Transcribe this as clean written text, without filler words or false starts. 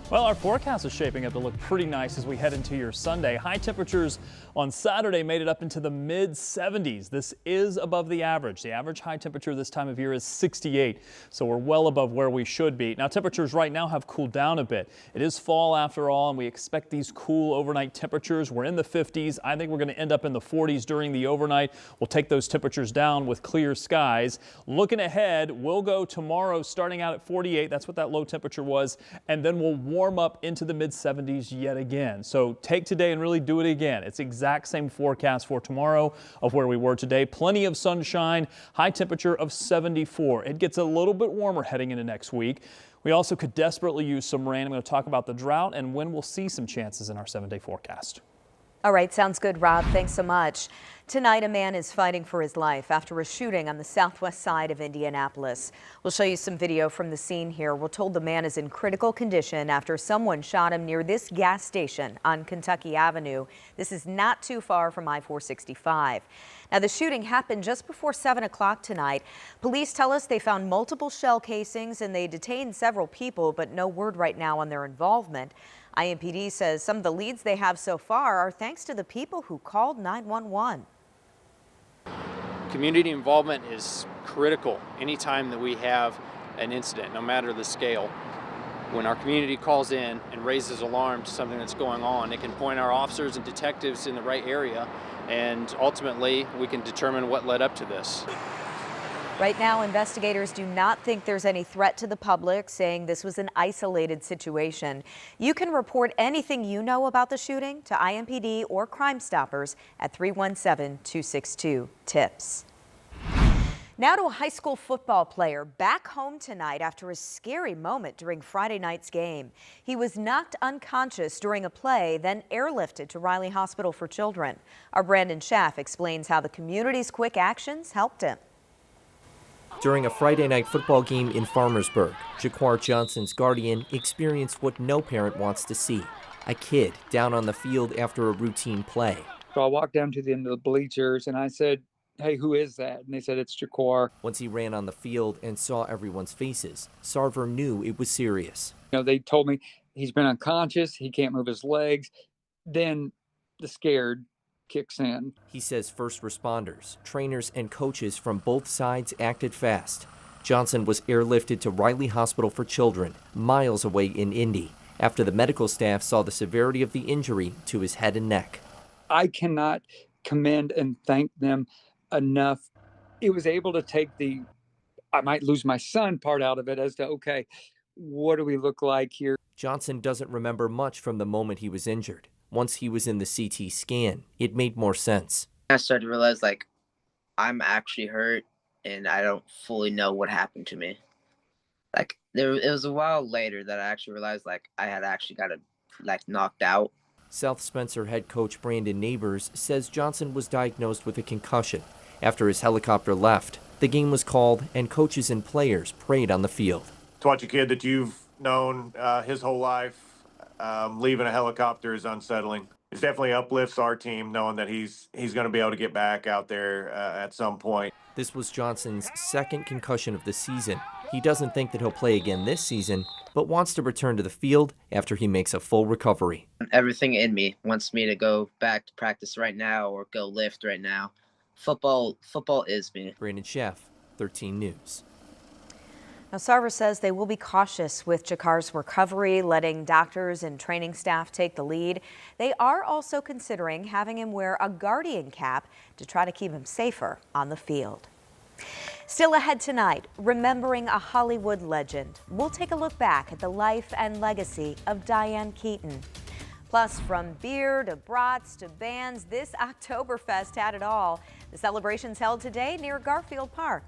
Well, our forecast is shaping up to look pretty nice as we head into your Sunday. High temperatures on Saturday made it up into the mid 70s. This is above the average. The average high temperature this time of year is 68, so we're well above where we should be. Now, temperatures right now have cooled down a bit. It is fall after all, and we expect these cool overnight temperatures. We're in the 50s. I think we're going to end up in the 40s during the overnight. We'll take those temperatures down with clear skies. Looking ahead, we'll go tomorrow starting out at 48. That's what that low temperature was, and then we'll warm up into the mid 70s yet again. So take today and really do it again. It's exact same forecast for tomorrow of where we were today. Plenty of sunshine, high temperature of 74. It gets a little bit warmer heading into next week. We also could desperately use some rain. I'm going to talk about the drought and when we'll see some chances in our 7-day forecast. All right, sounds good, Rob. Thanks so much. Tonight, a man is fighting for his life after a shooting on the southwest side of Indianapolis. We'll show you some video from the scene here. We're told the man is in critical condition after someone shot him near this gas station on Kentucky Avenue. This is not too far from I-465. Now, the shooting happened just before 7 o'clock tonight. Police tell us they found multiple shell casings and they detained several people, but no word right now on their involvement. IMPD says some of the leads they have so far are thanks to the people who called 911. Community involvement is critical anytime that we have an incident, no matter the scale. When our community calls in and raises alarm to something that's going on, it can point our officers and detectives in the right area, and ultimately we can determine what led up to this. Right now, investigators do not think there's any threat to the public, saying this was an isolated situation. You can report anything you know about the shooting to IMPD or Crime Stoppers at 317-262-TIPS. Now to a high school football player back home tonight after a scary moment during Friday night's game. He was knocked unconscious during a play, then airlifted to Riley Hospital for Children. Our Brandon Schaff explains how the community's quick actions helped him. During a Friday night football game in Farmersburg, Jaquar Johnson's guardian experienced what no parent wants to see, a kid down on the field after a routine play. So I walked down to the end of the bleachers and I said, "Hey, who is that?" And they said, "It's Jaquar." Once he ran on the field and saw everyone's faces, Sarver knew it was serious. You know, they told me he's been unconscious, he can't move his legs. Then the scared kicks in. He says first responders, trainers, and coaches from both sides acted fast. Johnson was airlifted to Riley Hospital for Children, miles away in Indy, after the medical staff saw the severity of the injury to his head and neck. I cannot commend and thank them enough. It was able to take the I might lose my son part out of it as to, okay, what do we look like here? Johnson doesn't remember much from the moment he was injured. Once he was in the CT scan, it made more sense. I started to realize, like, I'm actually hurt and I don't fully know what happened to me. Like, it was a while later that I actually realized, like, I had actually got knocked out. South Spencer head coach Brandon Neighbors says Johnson was diagnosed with a concussion. After his helicopter left, the game was called and coaches and players prayed on the field. To watch a kid that you've known his whole life leaving a helicopter is unsettling. It definitely uplifts our team knowing that he's going to be able to get back out there at some point. This was Johnson's second concussion of the season. He doesn't think that he'll play again this season, but wants to return to the field after he makes a full recovery. Everything in me wants me to go back to practice right now or go lift right now. Football is me. Brandon Schaff, 13 News. Now, Sarver says they will be cautious with Jaquar's recovery, letting doctors and training staff take the lead. They are also considering having him wear a guardian cap to try to keep him safer on the field. Still ahead tonight, remembering a Hollywood legend. We'll take a look back at the life and legacy of Diane Keaton. Plus, from beer to brats to bands, this Oktoberfest had it all. The celebration's held today near Garfield Park.